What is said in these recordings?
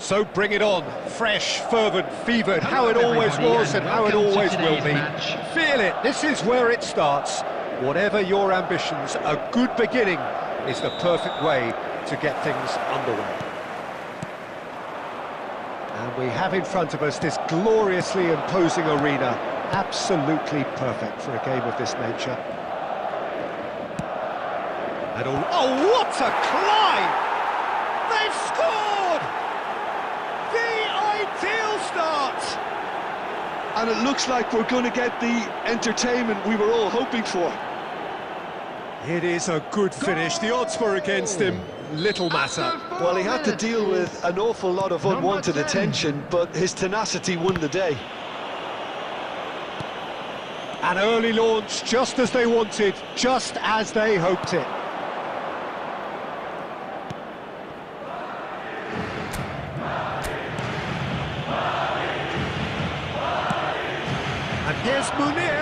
So bring it on, fresh, fervent, fevered, how it always was and how it always will be. Feel it, this is where it starts. Whatever your ambitions, a good beginning is the perfect way to get things underway. And we have in front of us this gloriously imposing arena, absolutely perfect for a game of this nature. And oh, what a climb! They've scored! The ideal start! And it looks like we're going to get the entertainment we were all hoping for. It is a good finish. The odds were against him. Little matter. Well, he had to deal with an awful lot of unwanted attention, but his tenacity won the day. An early launch, just as they wanted, just as they hoped it. And here's Meny.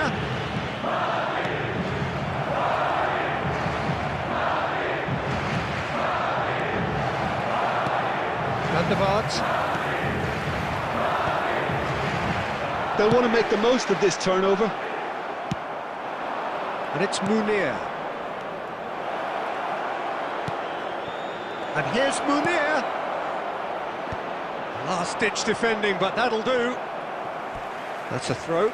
They'll want to make the most of this turnover. And it's Meny. And here's Meny. Last-ditch defending, but that'll do. That's a throw.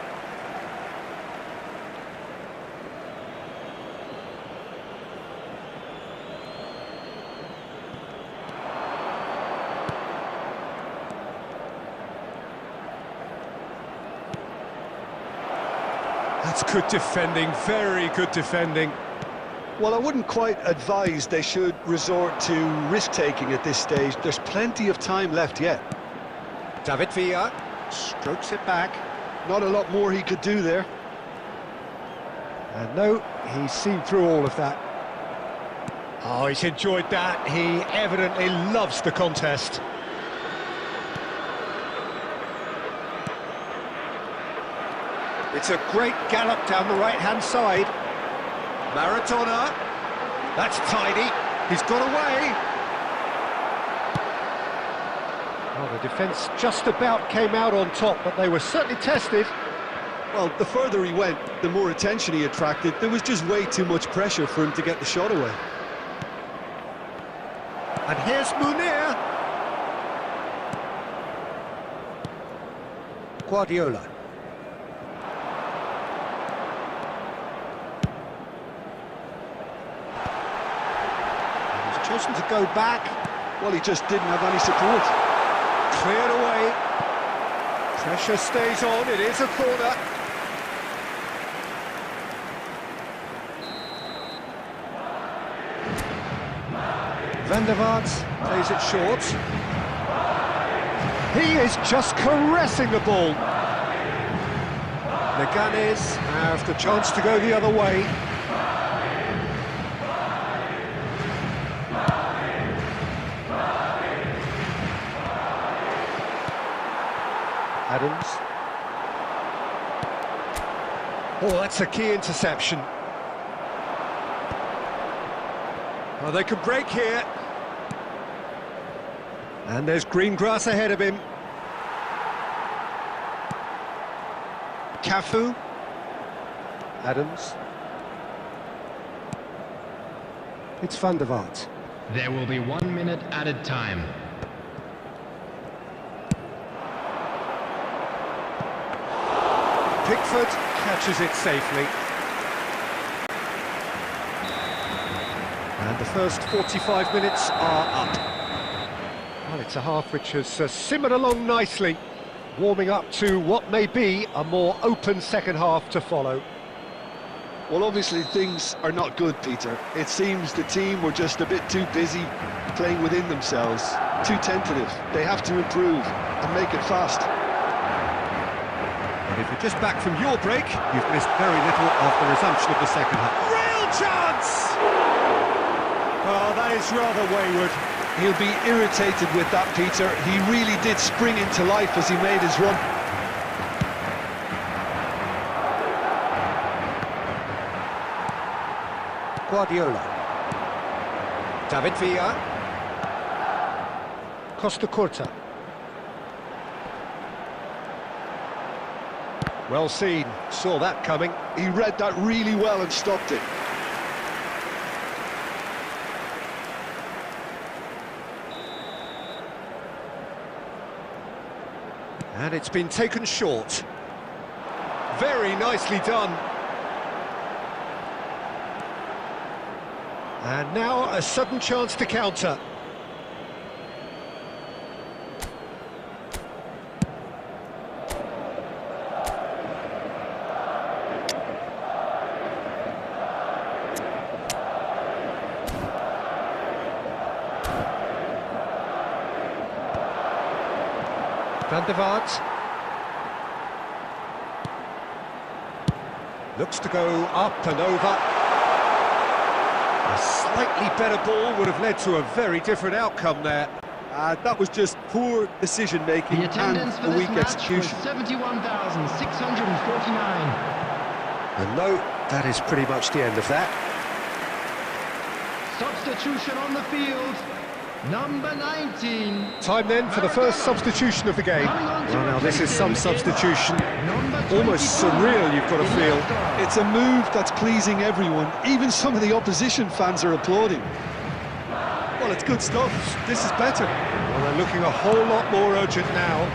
That's good defending, very good defending. Well, I wouldn't quite advise they should resort to risk-taking at this stage. There's plenty of time left yet. David Villa strokes it back. Not a lot more he could do there. And no, he's seen through all of that. Oh, he's enjoyed that. He evidently loves the contest. It's a great gallop down the right-hand side. Maradona. That's tidy. He's got away. Well, the defence just about came out on top, but they were certainly tested. Well, the further he went, the more attention he attracted. There was just way too much pressure for him to get the shot away. And here's Meny. Guardiola. Chosen to go back. Well, he just didn't have any support. Cleared away. Pressure stays on. It is a corner. Van der Vaart plays it short. He is just caressing the ball. The Gunners have the chance to go the other way. Adams. Oh, that's a key interception. Oh, they could break here. And there's green grass ahead of him. Cafu. Adams. It's Van der Vaart. There will be 1 minute added time. Pickford catches it safely. And the first 45 minutes are up. Well, it's a half which has simmered along nicely, warming up to what may be a more open second half to follow. Well, obviously things are not good, Peter. It seems the team were just a bit too busy playing within themselves, too tentative. They have to improve and make it fast. And if you're just back from your break, you've missed very little of the resumption of the second half. Real chance! Oh, that is rather wayward. He'll be irritated with that, Peter. He really did spring into life as he made his run. Guardiola. David Villa. Costa Curta. Well seen, saw that coming. He read that really well and stopped it. And it's been taken short. Very nicely done. And now a sudden chance to counter. Van der Vaart. Looks to go up and over. A slightly better ball would have led to a very different outcome there. That was just poor decision-making The attendance and for a this weak match execution. was 71,649. And no, that is pretty much the end of that. Substitution on the field. Number 19. Time then for the first substitution of the game. Well, now this is some substitution. Almost surreal, you've got to feel. It's a move that's pleasing everyone. Even some of the opposition fans are applauding. Well, it's good stuff. This is better. Well, they're looking a whole lot more urgent now.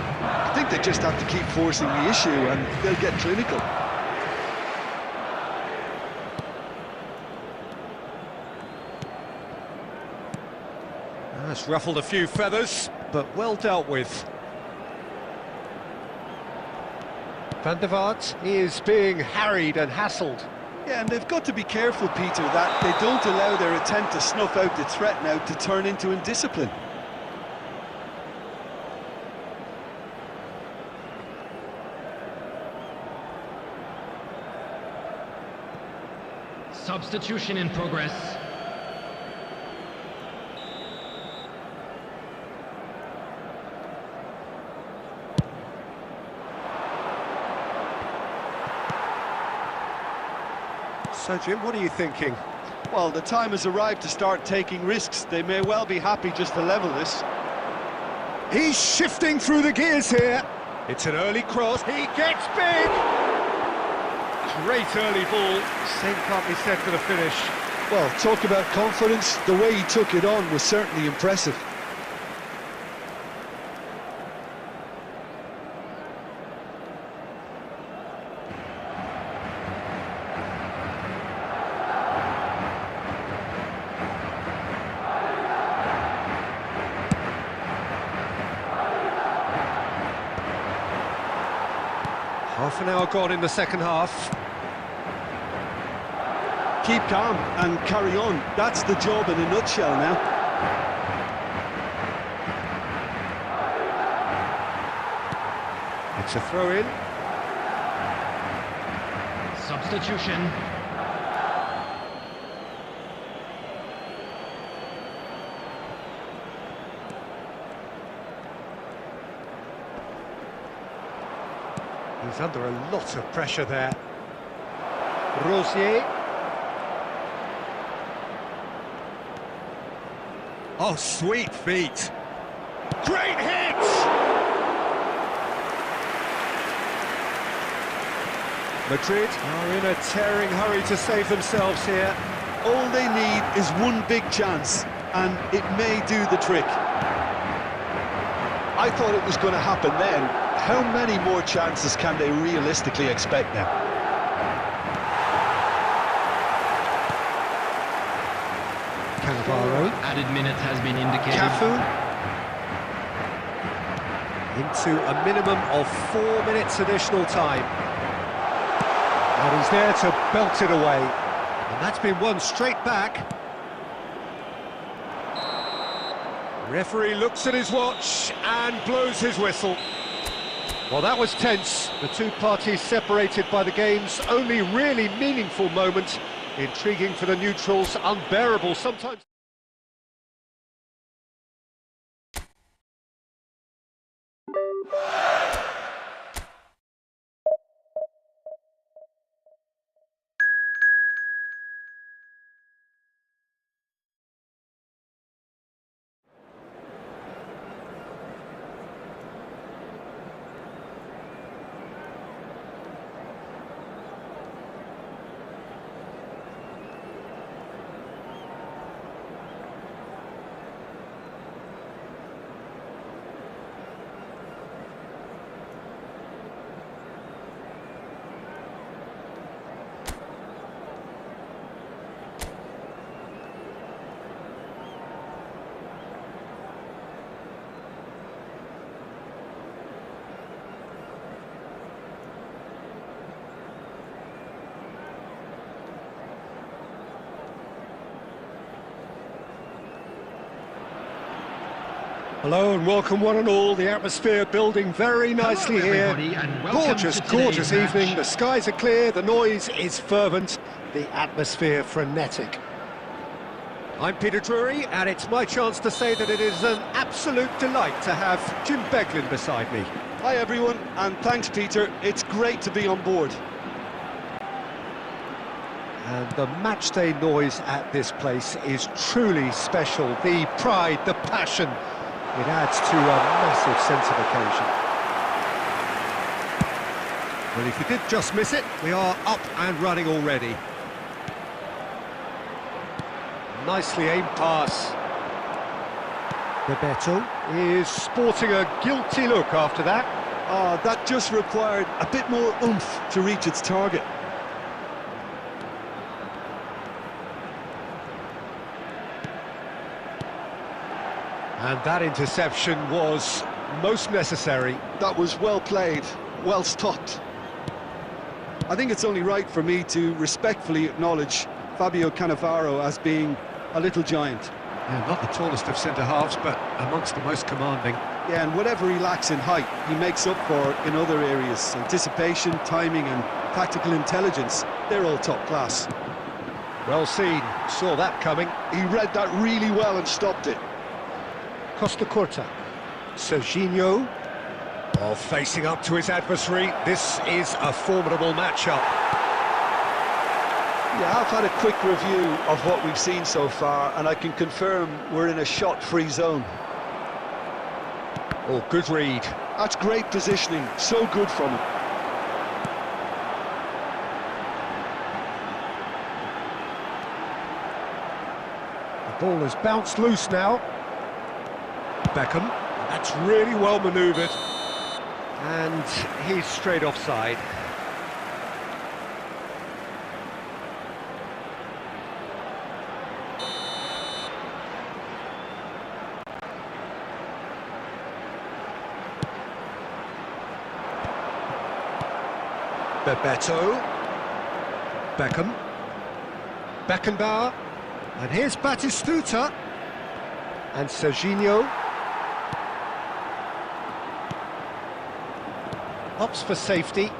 I think they just have to keep forcing the issue and they'll get clinical. That's ruffled a few feathers, but well dealt with. Van der Vaart is being harried and hassled. Yeah, and they've got to be careful, Peter, that they don't allow their attempt to snuff out the threat now to turn into indiscipline. Substitution in progress. So, Jim, what are you thinking? Well, the time has arrived to start taking risks. They may well be happy just to level this. He's shifting through the gears here. It's an early cross. He gets big. Great early ball. Same can't be said for the finish. Well, talk about confidence. The way he took it on was certainly impressive. Half an hour gone in the second half. Keep calm and carry on. That's the job in a nutshell now. It's a throw-in. Substitution. He's under a lot of pressure there. Rosier. Oh, sweet feet. Great hit! Madrid are in a tearing hurry to save themselves here. All they need is one big chance, and it may do the trick. I thought it was going to happen then. How many more chances can they realistically expect now? Cannavaro. Added minutes has been indicated. Cafu. Into a minimum of 4 minutes additional time. And he's there to belt it away. And that's been won straight back. Referee looks at his watch and blows his whistle. Well, that was tense. The two parties separated by the game's only really meaningful moment. Intriguing for the neutrals, unbearable sometimes. Hello and welcome one and all. The atmosphere building very nicely here. Gorgeous, gorgeous evening. The skies are clear, the noise is fervent, the atmosphere frenetic. I'm Peter Drury, and it's my chance to say that it is an absolute delight to have Jim Beglin beside me. Hi everyone, and thanks Peter. It's great to be on board. And the matchday noise at this place is truly special. The pride, the passion, it adds to a massive sense of occasion. Well, if you did just miss it, we are up and running already. Nicely aimed pass. Bebeto is sporting a guilty look after that. That just required a bit more oomph to reach its target. And that interception was most necessary. That was well played, well stopped. I think it's only right for me to respectfully acknowledge Fabio Cannavaro as being a little giant. Yeah, not the tallest of centre-halves, but amongst the most commanding. Yeah, and whatever he lacks in height, he makes up for in other areas. Anticipation, timing and tactical intelligence, they're all top class. Well seen, saw that coming. He read that really well and stopped it. Costa Curta, Serginho, facing up to his adversary. This is a formidable matchup. Yeah, I've had a quick review of what we've seen so far, and I can confirm we're in a shot-free zone. Oh, good read. That's great positioning, so good from him. The ball has bounced loose now. Beckham, that's really well manoeuvred. And he's straight offside. Bebeto, Beckham, Beckenbauer, and here's Batistuta, and Serginho. Opts for safety.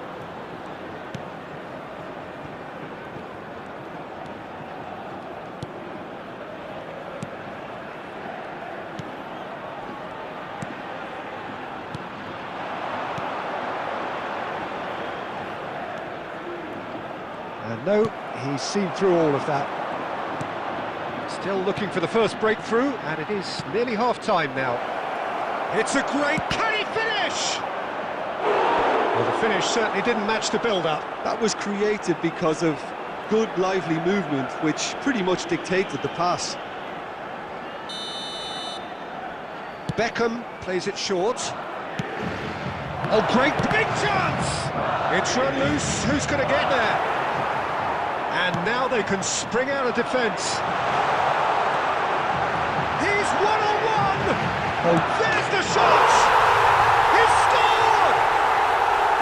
And no, he's seen through all of that. Still looking for the first breakthrough, and it is nearly half-time now. It's a great... Can he finish? Well, the finish certainly didn't match the build-up. That was created because of good, lively movement, which pretty much dictated the pass. Beckham plays it short. Oh, great big chance! It's run loose. Who's going to get there? And now they can spring out of defence. He's one-on-one! Oh, there's the shot! He's scored!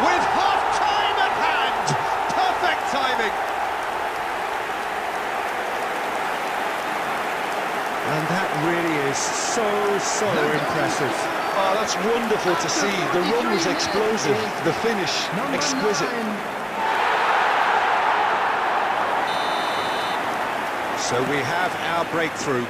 With half-time at hand! Perfect timing! And that really is so impressive. Oh, that's wonderful to see. The run was explosive, the finish exquisite. So we have our breakthrough.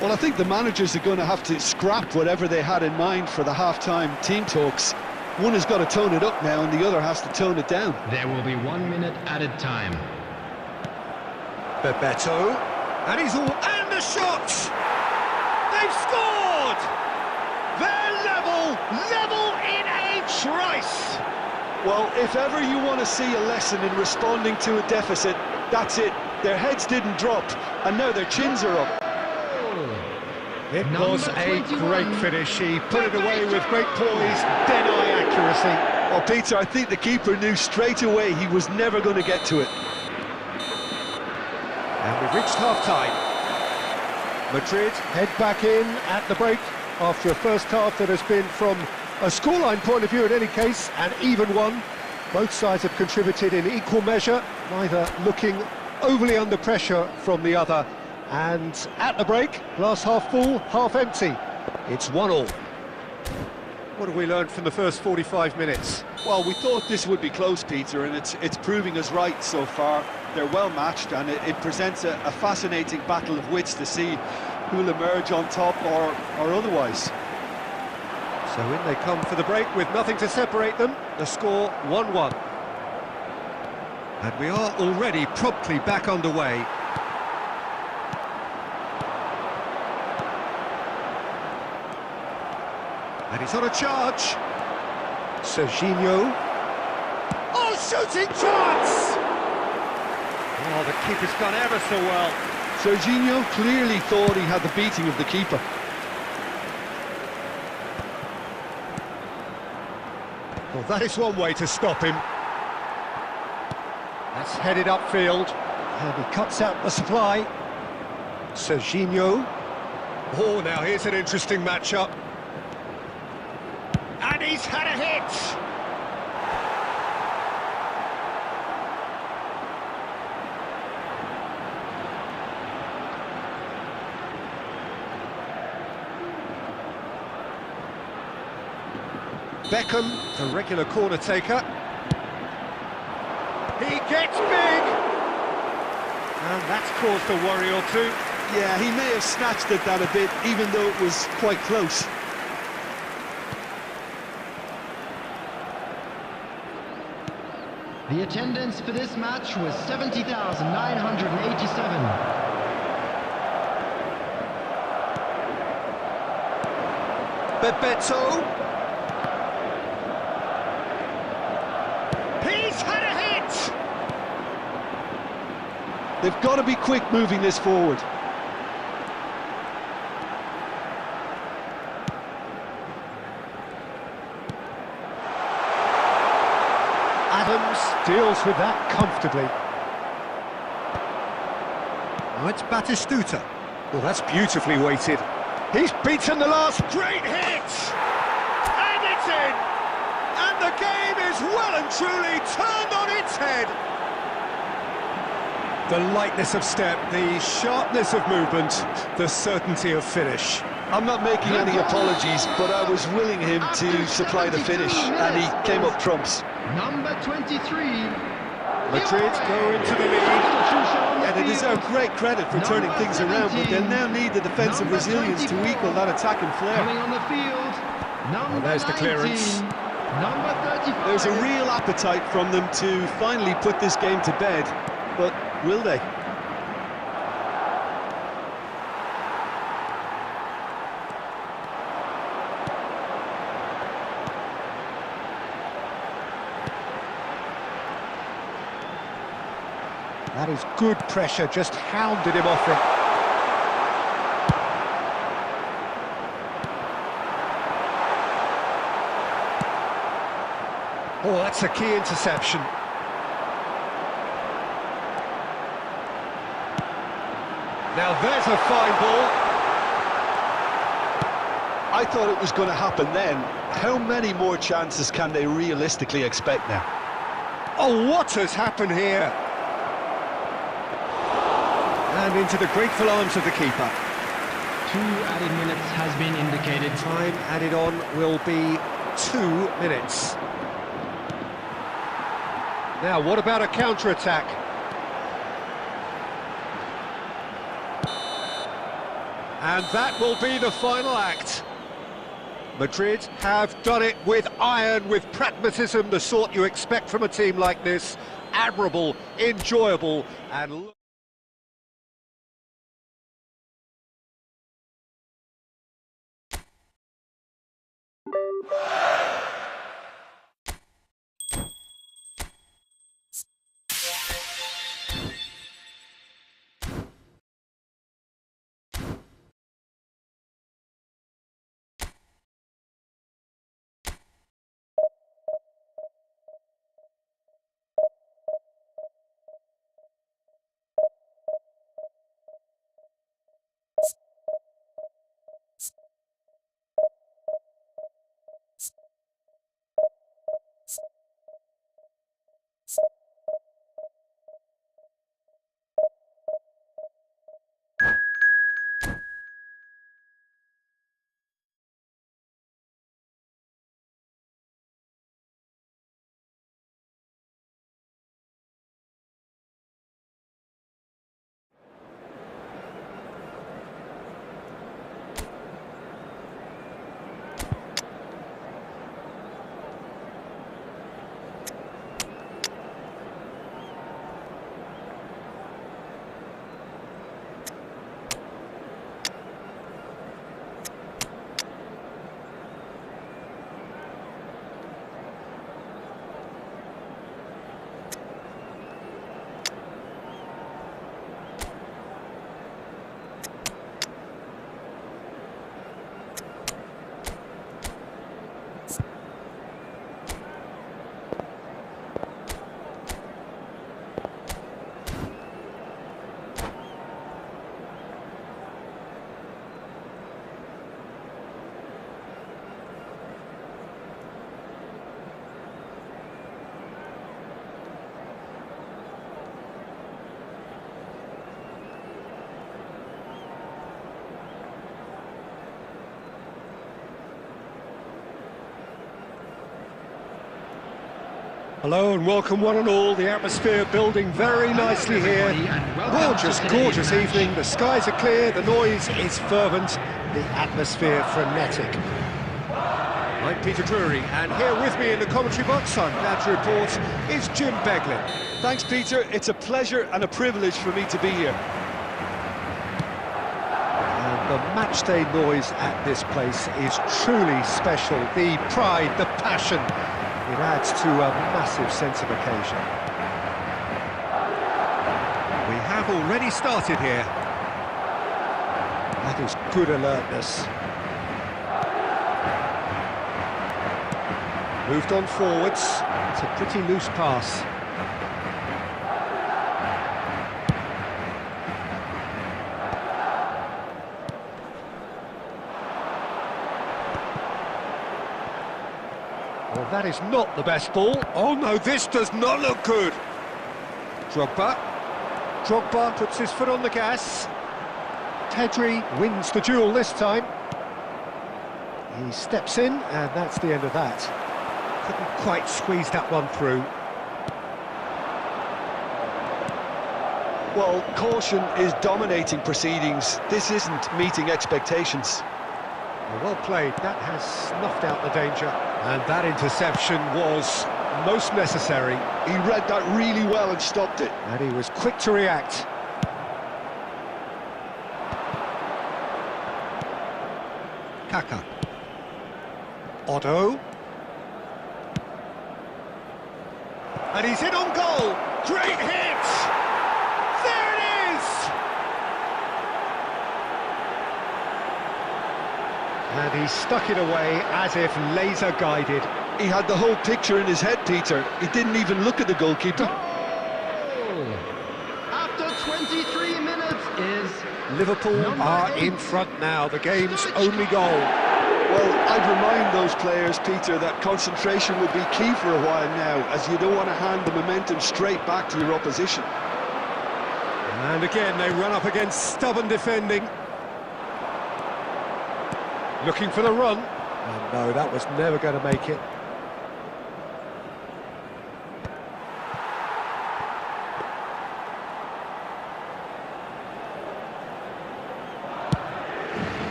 Well, I think the managers are going to have to scrap whatever they had in mind for the half-time team talks. One has got to tone it up now and the other has to tone it down. There will be 1 minute added time. Bebeto, and he's all... and the shot! They've scored! They're level in a trice! Well, if ever you want to see a lesson in responding to a deficit, that's it. Their heads didn't drop, and now their chins are up. It was a great finish. He put it away with great poise, dead-eye accuracy. Well, Peter, I think the keeper knew straight away he was never going to get to it. And we've reached half-time. Madrid head back in at the break after a first half that has been, from a scoreline point of view in any case, an even one. Both sides have contributed in equal measure, neither looking overly under pressure from the other. And at the break, glass half full, half empty. It's 1-1. What have we learned from the first 45 minutes? Well, we thought this would be close, Peter, and it's proving us right so far. They're well matched, and it presents a fascinating battle of wits to see who'll emerge on top or otherwise. So in they come for the break with nothing to separate them. The score 1-1. And we are already promptly back underway. And he's on a charge. Serginho. Oh, shooting chance! Oh, the keeper's done ever so well. Serginho clearly thought he had the beating of the keeper. Well, that is one way to stop him. That's headed upfield. And he cuts out the supply. Serginho. Oh, now here's an interesting matchup. And he's had a hit! Beckham, the regular corner taker. He gets big! And that's caused a worry or two. Yeah, he may have snatched at that a bit, even though it was quite close. The attendance for this match was 70,987. Bebeto. He's had a hit! They've got to be quick moving this forward. Adams deals with that comfortably. Oh, it's Batistuta. Well, that's beautifully weighted. He's beaten the last great hit! And it's in! And the game is well and truly turned on its head! The lightness of step, the sharpness of movement, the certainty of finish. I'm not making any apologies, but I was willing him to supply the finish, and he came up trumps. Number 23. Madrid go into the lead. Yeah, they deserve great credit for turning things around, but they'll now need the defensive resilience to equal that attacking flair. Coming on the field. Number there's the 19, clearance. Number 35. There's a real appetite from them to finally put this game to bed, but will they? That is good pressure, just hounded him off it. Oh, that's a key interception. Now there's a fine ball. I thought it was going to happen then. How many more chances can they realistically expect now? Oh, what has happened here? And into the grateful arms of the keeper. 2 added minutes has been indicated. Time added on will be 2 minutes. Now, what about a counter-attack? And that will be the final act. Madrid have done it with iron, with pragmatism, the sort you expect from a team like this. Admirable, enjoyable, and... Hello and welcome one and all. The atmosphere building very nicely here. Gorgeous, gorgeous evening. The skies are clear, the noise is fervent, the atmosphere frenetic. I'm Peter Drury, and here with me in the commentary box, I'm glad to report, is Jim Beglin. Thanks, Peter. It's a pleasure and a privilege for me to be here. And the matchday noise at this place is truly special. The pride, the passion, it adds to a massive sense of occasion. We have already started here. That is good alertness. Moved on forwards. It's a pretty loose pass. Well, that is not the best ball. Oh no, this does not look good. Drogba puts his foot on the gas. Tedri wins the duel this time. He steps in, and that's the end of that. Couldn't quite squeeze that one through. Well, caution is dominating proceedings. This isn't meeting expectations. Well played, that has snuffed out the danger. And that interception was most necessary. He read that really well and stopped it. And he was quick to react. Kaka. Otto. And he's in on goal. Great hit! There it is! And he stuck it away as if laser guided. He had the whole picture in his head, Peter. He didn't even look at the goalkeeper. Goal! After 23 minutes is... Liverpool are in front now, the game's only goal. Well, I'd remind those players, Peter, that concentration will be key for a while now, as you don't want to hand the momentum straight back to your opposition. And again, they run up against stubborn defending. Looking for the run. And no, that was never going to make it.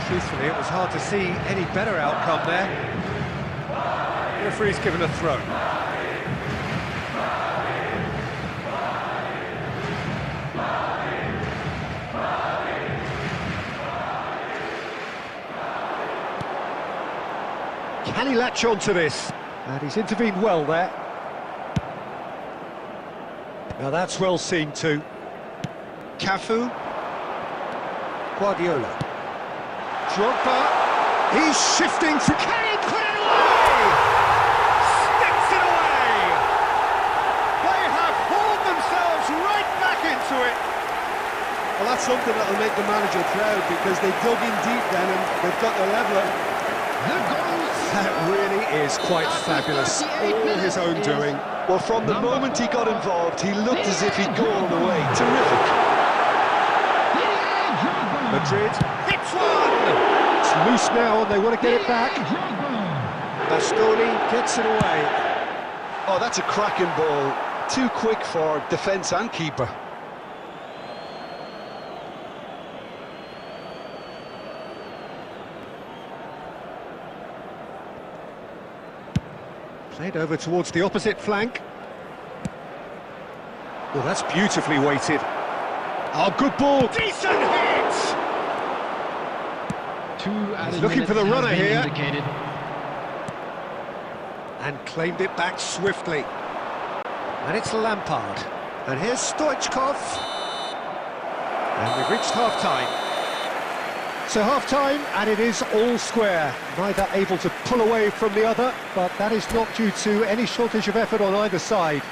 Truthfully, it was hard to see any better outcome there. The referee's given a throw. Can he latch on to this? And he's intervened well there. Now that's well seen too. Cafu. Guardiola. Drogba, he's shifting for... Can he put it away? Sticks it away! They have hauled themselves right back into it. Well, that's something that'll make the manager proud, because they dug in deep then and they've got their leveller. The goal! That really is quite fabulous. All his own doing. Well, from the moment he got involved, he looked as if he'd go all the way. Terrific. Madrid hits one! It's loose now and they want to get it back. Bastoni gets it away. Oh, that's a cracking ball. Too quick for defence and keeper. Played over towards the opposite flank. Well, that's beautifully weighted. Oh, good ball. Decent hit! He's looking for the runner here. Indicated. And claimed it back swiftly. And it's Lampard. And here's Stoichkov. And we've reached half-time. So half-time, and it is all square. Neither able to pull away from the other, but that is not due to any shortage of effort on either side.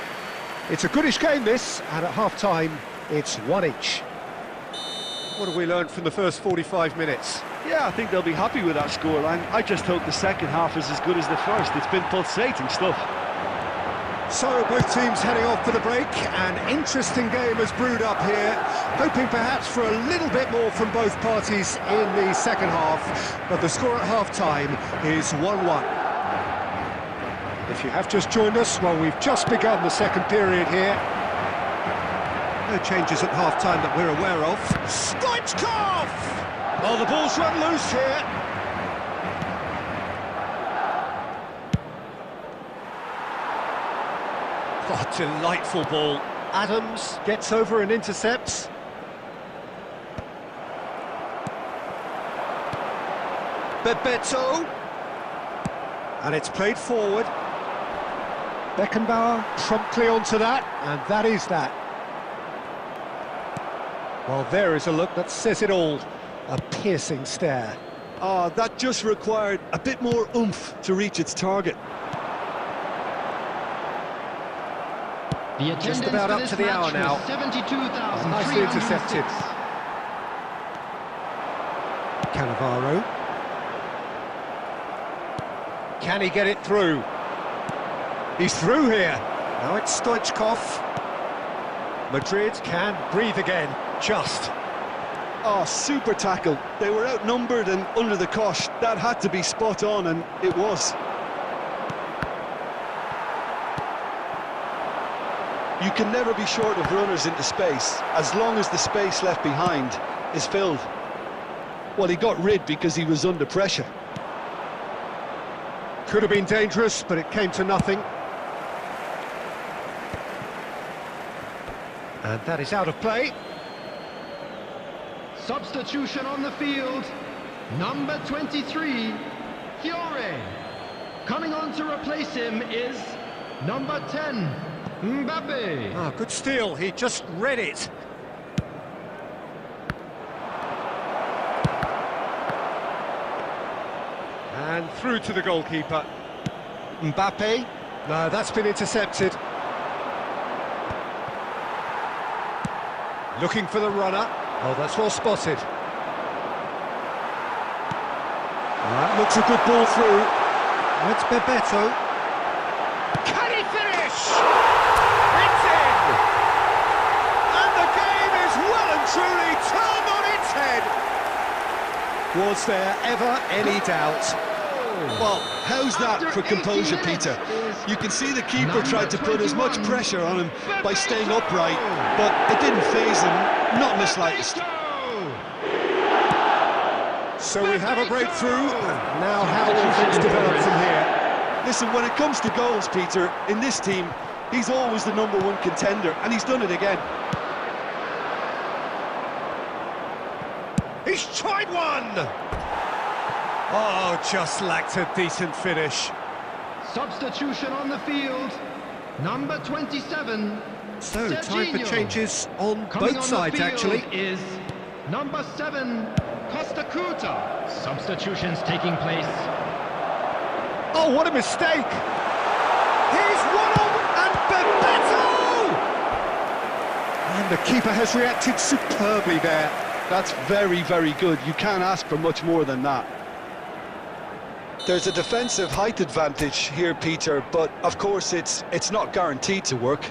It's a goodish game, this, and at half-time, it's one each. What have we learned from the first 45 minutes? Yeah, I think they'll be happy with that scoreline. I just hope the second half is as good as the first. It's been pulsating stuff. So both teams heading off for the break. An interesting game has brewed up here, hoping perhaps for a little bit more from both parties in the second half, but the score at half-time is 1-1. If you have just joined us, well, we've just begun the second period here. No changes at half-time that we're aware of. Stoichkov! Oh, the ball's run loose here. Oh, delightful ball. Adams gets over and intercepts. Bebeto. And it's played forward. Beckenbauer promptly onto that, and that is that. Well, there is a look that says it all. A piercing stare. Ah, that just required a bit more oomph to reach its target. Just about up to the hour now. Nicely intercepted. Cannavaro. Can he get it through? He's through here. Now it's Stoichkov. Madrid can breathe again. Just. Oh, super tackle. They were outnumbered and under the cosh. That had to be spot on, and it was. You can never be short of runners into space, as long as the space left behind is filled. Well, he got rid because he was under pressure. Could have been dangerous, but it came to nothing. And that is out of play. Substitution on the field. Number 23, Fiore. Coming on to replace him is number 10, Mbappe. Ah, good steal, he just read it. And through to the goalkeeper. Mbappe. No, that's been intercepted. Looking for the runner. Oh, that's well spotted. That looks a good ball through. It's Bebeto. Can he finish? It's in! And the game is well and truly turned on its head. Was there ever any doubt? Well, how's that for composure, Peter? You can see the keeper tried to put as much pressure on him by staying upright, but it didn't faze him, not in the slightest. So we have a breakthrough. Now how will things develop from here? Listen, when it comes to goals, Peter, in this team, he's always the #1 contender, and he's done it again. He's tried one! Oh, just lacked a decent finish. Substitution on the field. Number 27. So, time for Serginho. changes on Coming both on sides, the field actually. is number 7, Costa Curta. Substitutions taking place. Oh, what a mistake! He's one on, and Bebeto! And the keeper has reacted superbly there. That's very, very good. You can't ask for much more than that. There's a defensive height advantage here, Peter, but of course it's not guaranteed to work.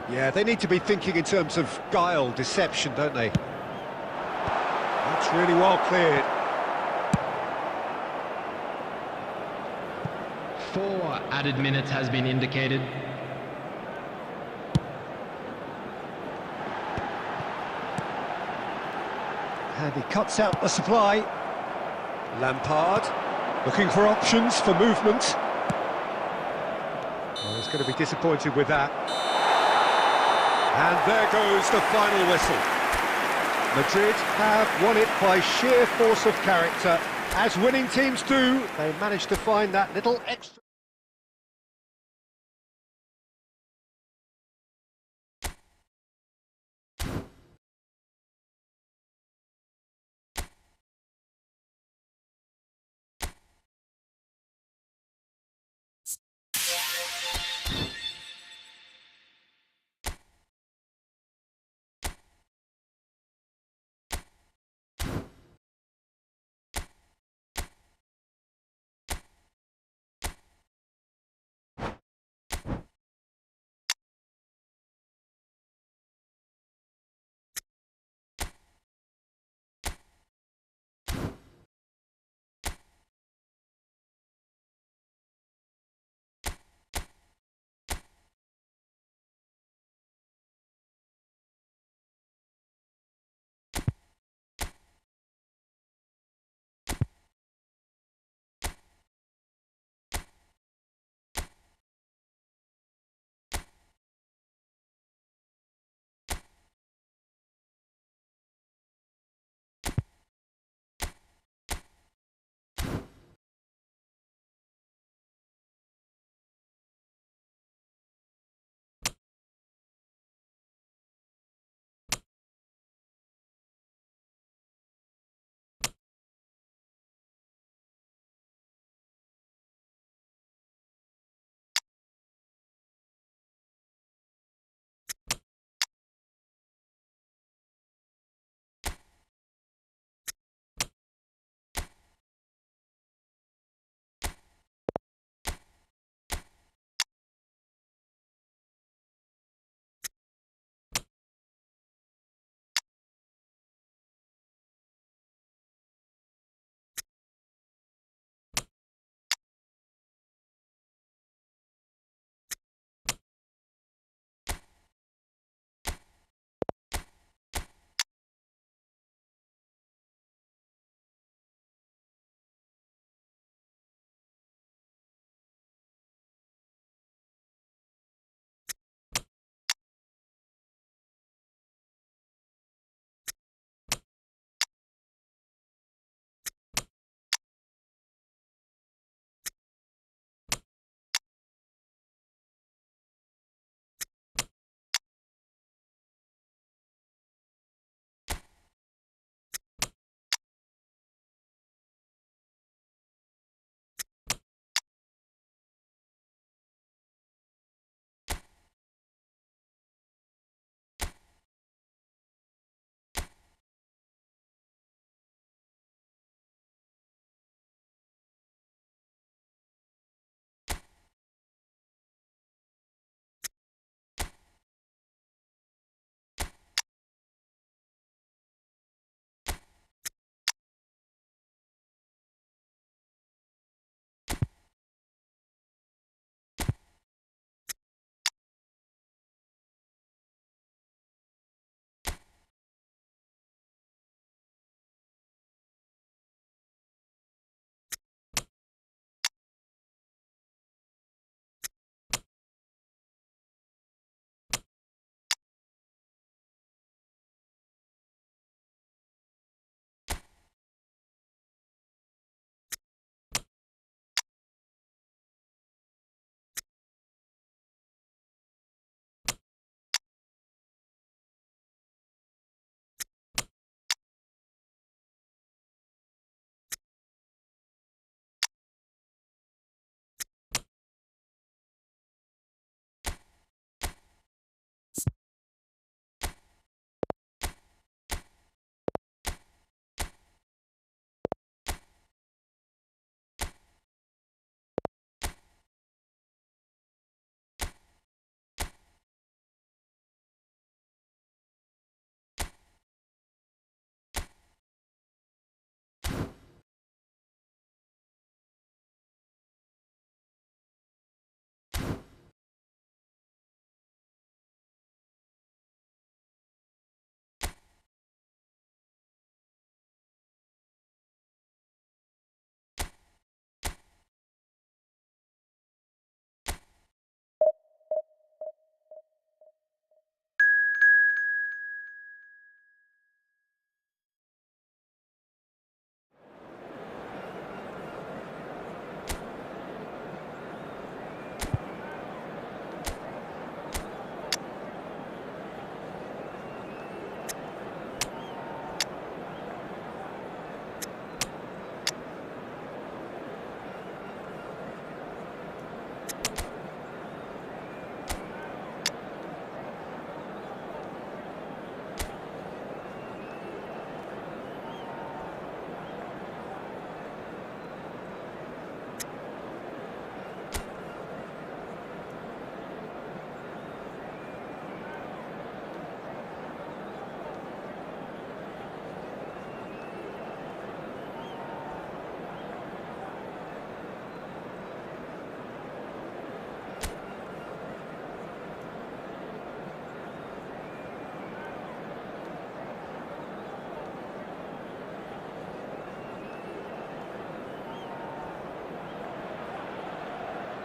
Yeah, they need to be thinking in terms of guile, deception, don't they? That's really well cleared. 4 added minutes has been indicated. And he cuts out the supply. Lampard, looking for options for movement. Well, he's going to be disappointed with that. And there goes the final whistle. Madrid have won it by sheer force of character. As winning teams do, they managed to find that little extra...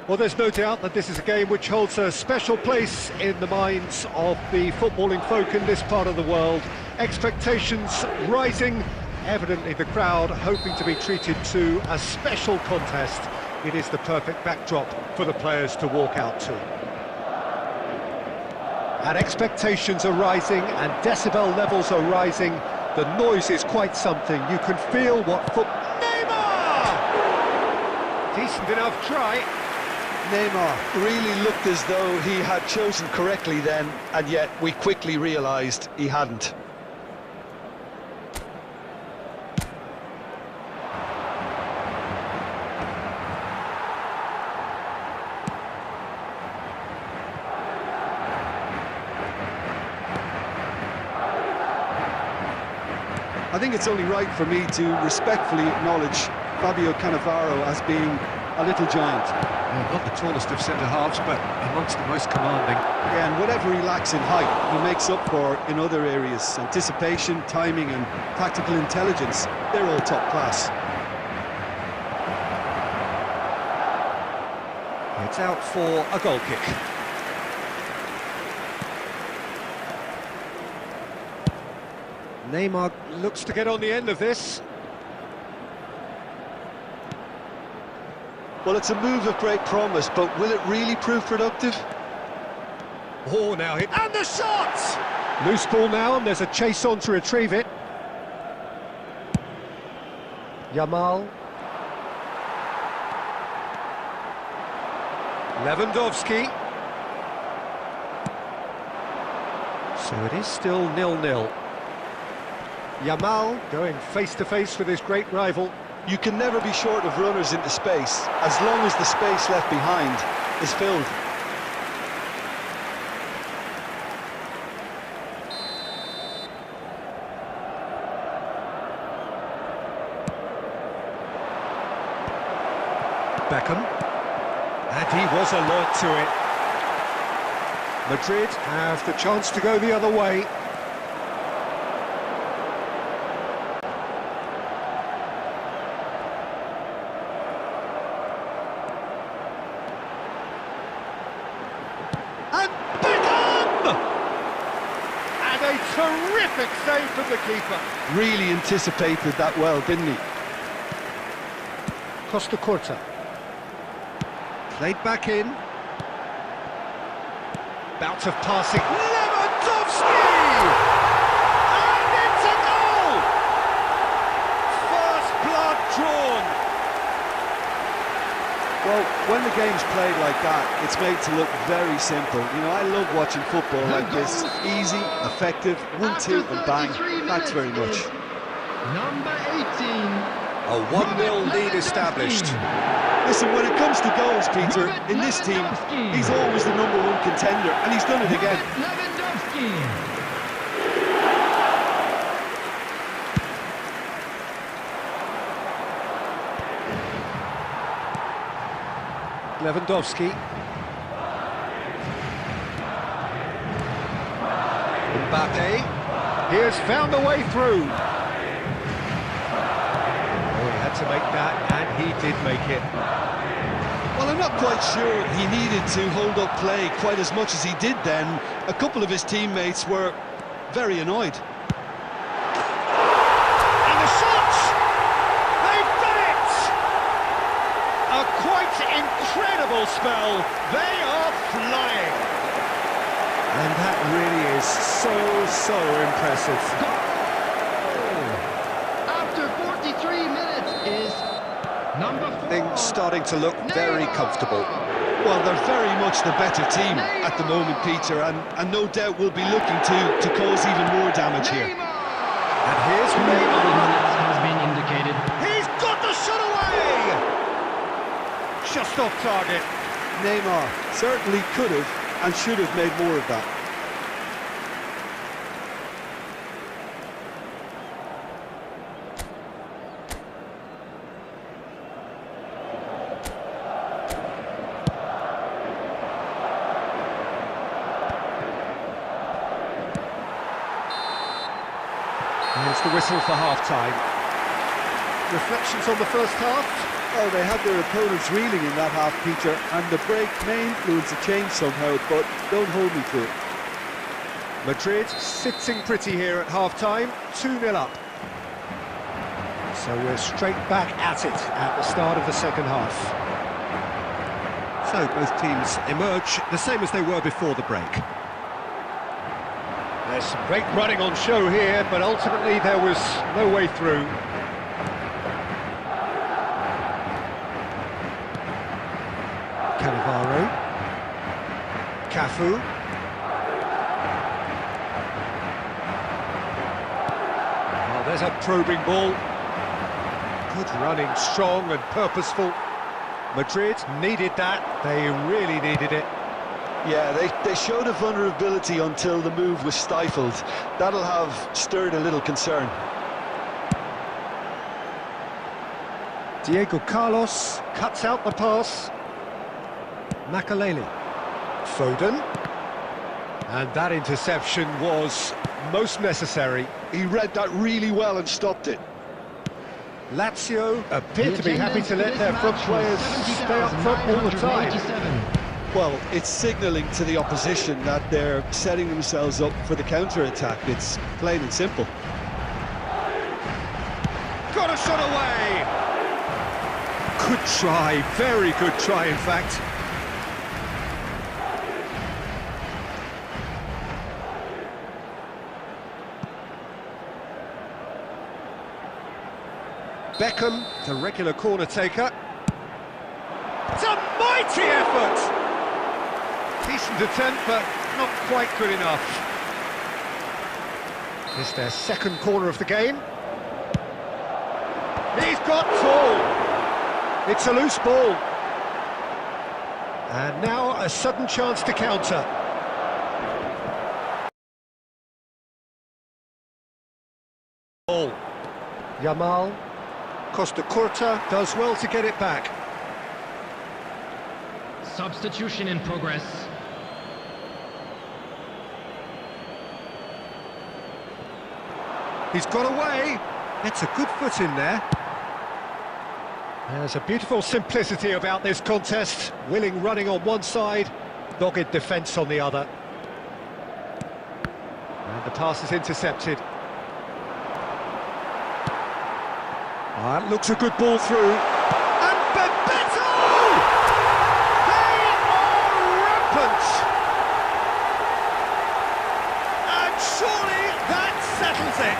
Well, there's no doubt that this is a game which holds a special place in the minds of the footballing folk in this part of the world. Expectations rising, evidently the crowd hoping to be treated to a special contest. It is the perfect backdrop for the players to walk out to. And expectations are rising and decibel levels are rising. The noise is quite something. You can feel what Neymar! Decent enough try. Neymar really looked as though he had chosen correctly then, and yet we quickly realised he hadn't. I think it's only right for me to respectfully acknowledge Fabio Cannavaro as being a little giant. Well, not the tallest of centre-halves, but amongst the most commanding. Yeah, and whatever he lacks in height, he makes up for in other areas. Anticipation, timing and tactical intelligence, they're all top class. It's out for a goal kick. Neymar looks to get on the end of this. Well, it's a move of great promise, but will it really prove productive? Oh, now hit. And the shot! Loose ball now, and there's a chase on to retrieve it. Yamal. Lewandowski. So it is still 0-0. Yamal going face-to-face with his great rival. You can never be short of runners into space, as long as the space left behind is filled. Beckham. And he was alert to it. Madrid have the chance to go the other way. And Beckham! And a terrific save from the keeper. Really anticipated that well, didn't he? Costa Curta. Played back in. Bout of passing. Lewandowski! And it's a goal! First blood drawn. Well, when the game's played like that, it's made to look very simple. You know, I love watching football like this. Easy, effective, 1-2 and bang. Thanks very much. Number 18. A 1-0 lead established. Listen, when it comes to goals, Peter, in this team, he's always the #1 contender, and he's done it again. Lewandowski. Mbappe. He has found a way through. To make that, and he did make it. Well, I'm not quite sure he needed to hold up play quite as much as he did then. A couple of his teammates were very annoyed. And the shots! They've done it! A quite incredible spell. They are flying. And that really is so impressive. Things starting to look very comfortable. Well, they're very much the better team at the moment, Peter, and no doubt will be looking to cause even more damage here. And here's Neymar. Has been indicated. He's got the shot away! Just off target. Neymar certainly could have and should have made more of that. Here's the whistle for half-time. Reflections on the first half? Oh, they had their opponents reeling in that half, Peter, and the break may influence a change somehow, but don't hold me to it. Madrid sitting pretty here at half-time, 2-0 up. So we're straight back at it at the start of the second half. So both teams emerge the same as they were before the break. There's some great running on show here, but ultimately there was no way through. Cannavaro. Cafu. Oh, there's a probing ball. Good running, strong and purposeful. Madrid needed that. They really needed it. Yeah, they showed a vulnerability until the move was stifled. That'll have stirred a little concern. Diego Carlos cuts out the pass. Makaleli. Foden. And that interception was most necessary. He read that really well and stopped it. Lazio appear to be happy to let their front players stay up front all the time. Well, it's signalling to the opposition that they're setting themselves up for the counter-attack. It's plain and simple. Got a shot away! Good try, very good try in fact. Beckham, the regular corner taker. It's a mighty effort! Decent attempt, but not quite good enough. It's their second corner of the game. He's got tall! It's a loose ball. And now a sudden chance to counter. Ball. Yamal. Costa Curta does well to get it back. Substitution in progress. He's got away. It's a good foot in there. There's a beautiful simplicity about this contest. Willing running on one side, dogged defence on the other. And the pass is intercepted. That looks a good ball through. And Bebeto! They are rampant! And surely that settles it.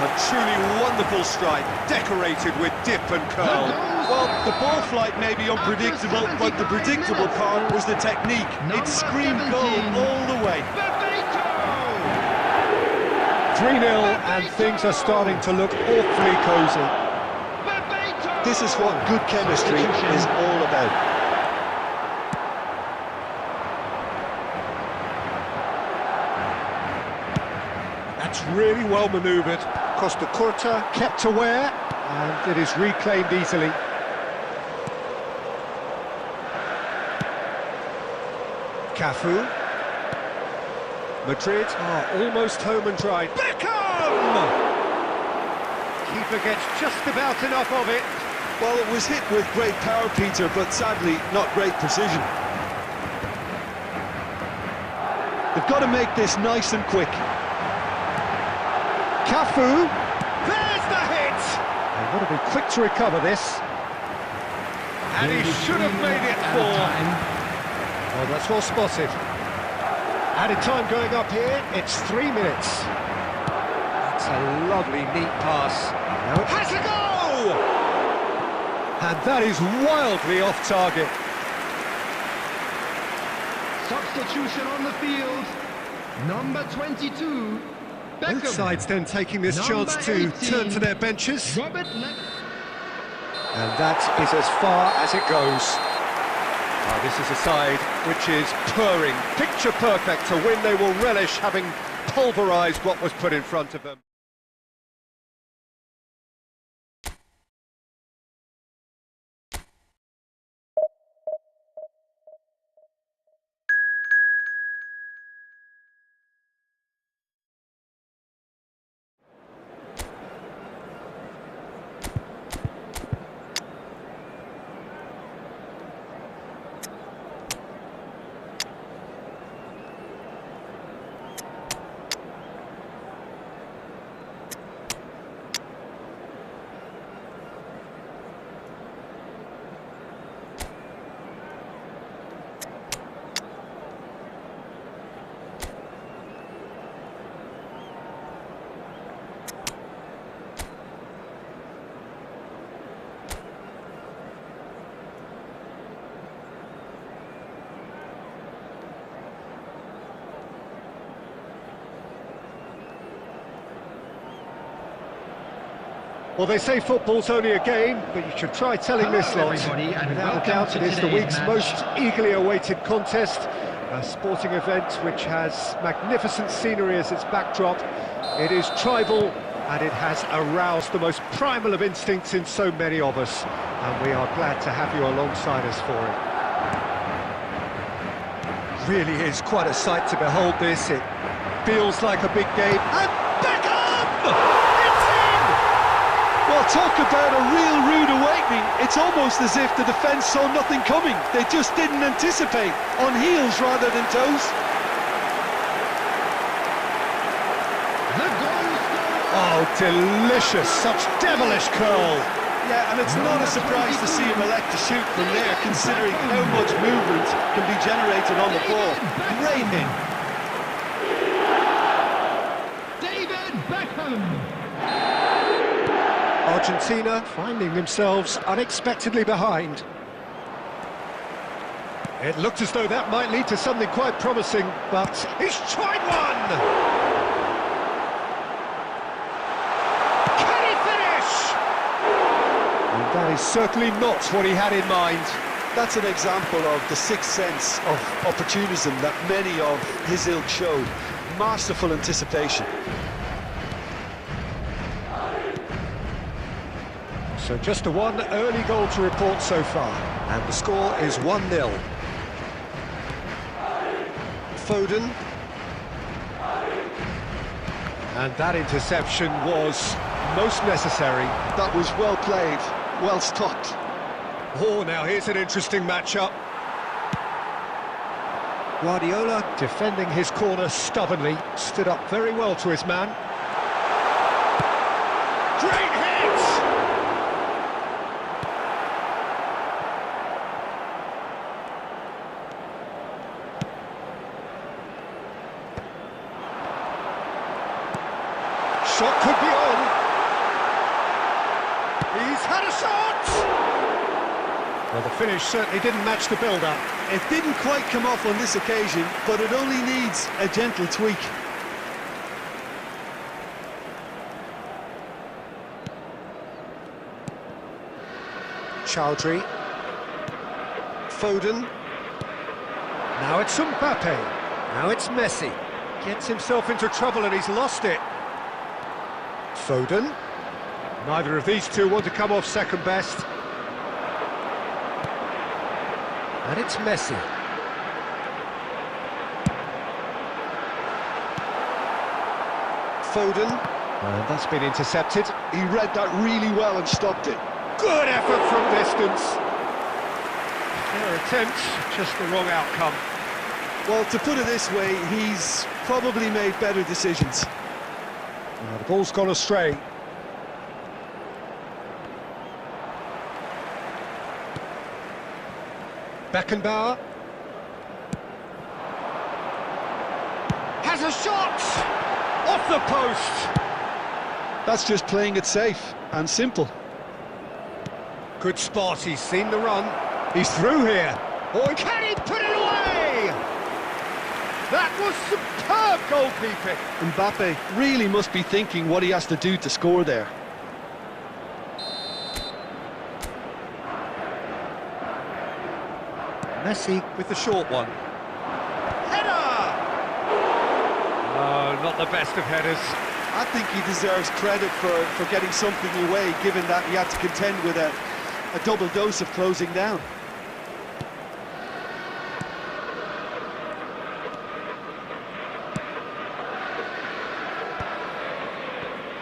A truly wonderful strike, decorated with dip and curl. Well, the ball flight may be unpredictable, but the predictable part was the technique. It screamed goal all the way. 3-0, and things are starting to look awfully cosy. This is what good chemistry is all about. That's really well manoeuvred. Costa Curta kept aware, and it is reclaimed easily. Cafu. Madrid are almost home and dry. Beckham! Keeper gets just about enough of it. Well, it was hit with great power, Peter, but sadly not great precision. They've got to make this nice and quick. Cafu, there's the hit! They've got to be quick to recover this. And he should have made it 4. Oh, that's well spotted. Added time going up here, it's 3 minutes. That's a lovely, neat pass. Now it has a go! And that is wildly off target. Substitution on the field. Number 22, Beckham. Both sides then taking this chance to turn to their benches. And that is as far as it goes. This is a side which is purring, picture perfect to win. They will relish having pulverised what was put in front of them. Well, they say football's only a game, but you should try telling this lot. Everybody, and Without a doubt, it is the today's week's match. most eagerly awaited contest. A sporting event which has magnificent scenery as its backdrop. It is tribal, and it has aroused the most primal of instincts in so many of us. And we are glad to have you alongside us for it. Really is quite a sight to behold this. It feels like a big game. And Beckham! Well, talk about a real rude awakening. It's almost as if the defence saw nothing coming. They just didn't anticipate, on heels rather than toes. The goal scorer. Oh, delicious, such devilish curl. Yeah, and it's not a surprise to see him elect to shoot from there, considering how much movement can be generated on the ball. Great hit. David Beckham. Argentina finding themselves unexpectedly behind. It looked as though that might lead to something quite promising, but he's tried one! Can he finish? And that is certainly not what he had in mind. That's an example of the sixth sense of opportunism that many of his ilk showed. Masterful anticipation. So just a one early goal to report so far, and the score is 1-0. Foden. And that interception was most necessary. That was well played, well stopped. Oh, now here's an interesting matchup. Guardiola defending his corner stubbornly, stood up very well to his man. Great hit! Shot could be on. He's had a shot! Well, the finish certainly didn't match the build-up. It didn't quite come off on this occasion, but it only needs a gentle tweak. Chowdhury. Foden. Now it's Mbappe. Now it's Messi. Gets himself into trouble and he's lost it. Foden. Neither of these two want to come off second best. And it's Messi. Foden. And that's been intercepted. He read that really well and stopped it. Good effort from distance. Their attempt, just the wrong outcome. Well, to put it this way, he's probably made better decisions. Now, the ball's gone astray. Beckenbauer. Has a shot! Off the post! That's just playing it safe and simple. Good spot, he's seen the run. He's through here. Oh, can he put it away? That was superb goalkeeping. Mbappe really must be thinking what he has to do to score there. Messi with the short one. Header! Oh, not the best of headers. I think he deserves credit for getting something away, given that he had to contend with a double dose of closing down.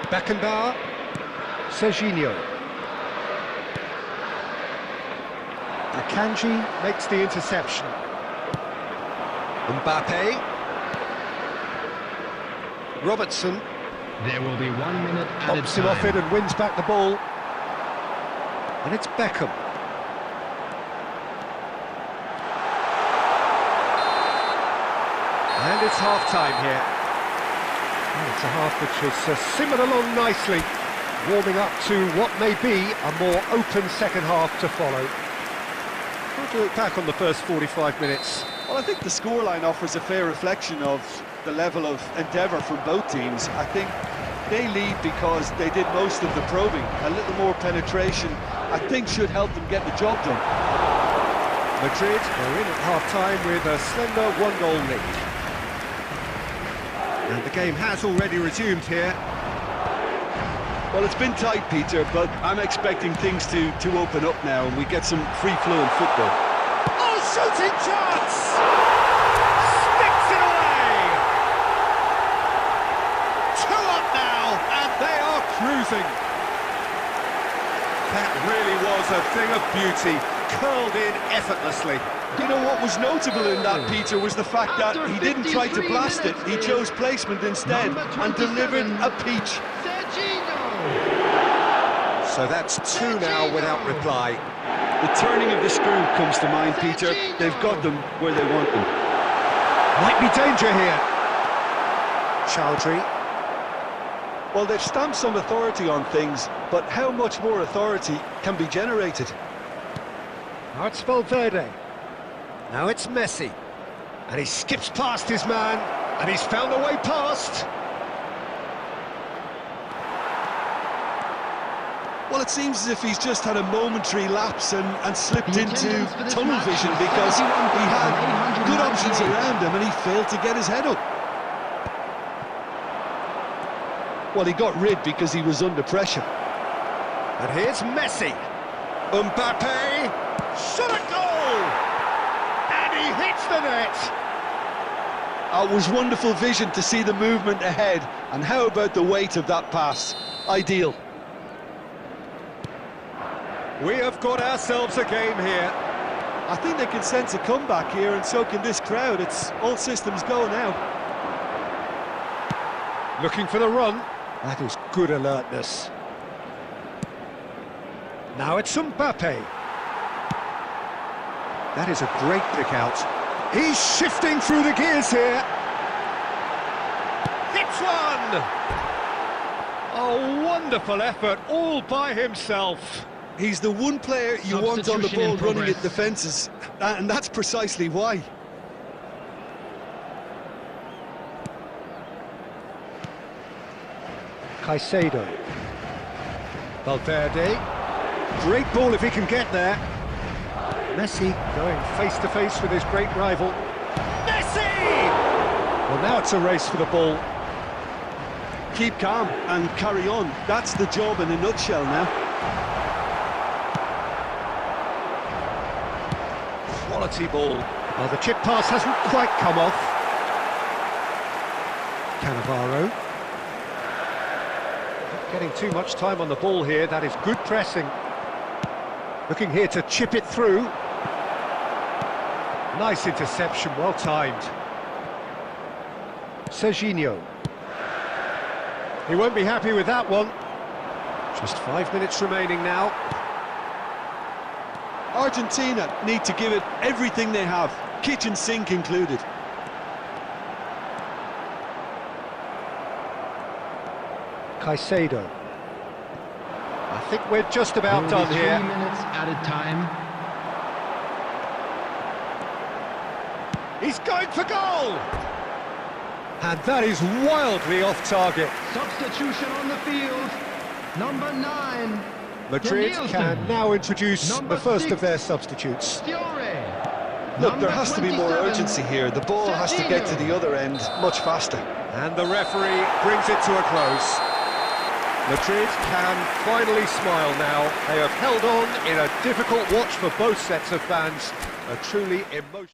Beckenbauer. Serginho. Akanji makes the interception. Mbappe. Robertson. There will be 1 minute added Pops him off it and wins back the ball. And it's Beckham. And it's half-time here. And it's a half which has simmered along nicely, warming up to what may be a more open second half to follow. How do you look back on the first 45 minutes? Well, I think the scoreline offers a fair reflection of the level of endeavour from both teams. I think They lead because they did most of the probing. A little more penetration, I think, should help them get the job done. Madrid are in at half-time with a slender 1-goal lead. And the game has already resumed here. Well, it's been tight, Peter, but I'm expecting things to open up now and we get some free-flowing football. Oh, shooting chance! Sticks it away! 2 up now, and they are cruising. That really was a thing of beauty, curled in effortlessly. You know what was notable in that, Peter, was the fact that he didn't try to blast it. He chose placement instead and delivered a peach. So that's 2 now without reply. The turning of the screw comes to mind, Peter. They've got them where they want them. Might be danger here. Chowdhury. Well, they've stamped some authority on things, but how much more authority can be generated? Now it's Valverde. Now it's Messi. And he skips past his man, and he's found a way past. Well, it seems as if he's just had a momentary lapse and slipped into tunnel vision because he had good options around him and he failed to get his head up. Well, he got rid because he was under pressure. And here's Messi. Mbappe. Shot a goal! And he hits the net. It was wonderful vision to see the movement ahead. And how about the weight of that pass? Ideal. We have got ourselves a game here. I think they can sense a comeback here, and so can this crowd. It's all systems go now. Looking for the run. That is good alertness. Now it's Mbappe. That is a great pick out. He's shifting through the gears here. Hits one! A wonderful effort all by himself. He's the one player you want on the ball running at defences, and that's precisely why. Caicedo. Valverde. Great ball if he can get there. Messi going face-to-face with his great rival. Messi! Well, now it's a race for the ball. Keep calm and carry on. That's the job in a nutshell now. Quality ball. Well, the chip pass hasn't quite come off. Cannavaro. Not getting too much time on the ball here. That is good pressing. Looking here to chip it through. Nice interception, well timed. Serginho. He won't be happy with that one. Just 5 minutes remaining now. Argentina need to give it everything they have, kitchen sink included. Caicedo. I think we're just about done here. 3 minutes at a time. He's going for goal! And that is wildly off target. Substitution on the field. Number 9. Madrid can now introduce the first of their substitutes. Look, there has to be more urgency here. The ball has to get to the other end much faster. And the referee brings it to a close. Madrid can finally smile now. They have held on in a difficult watch for both sets of fans. A truly emotional...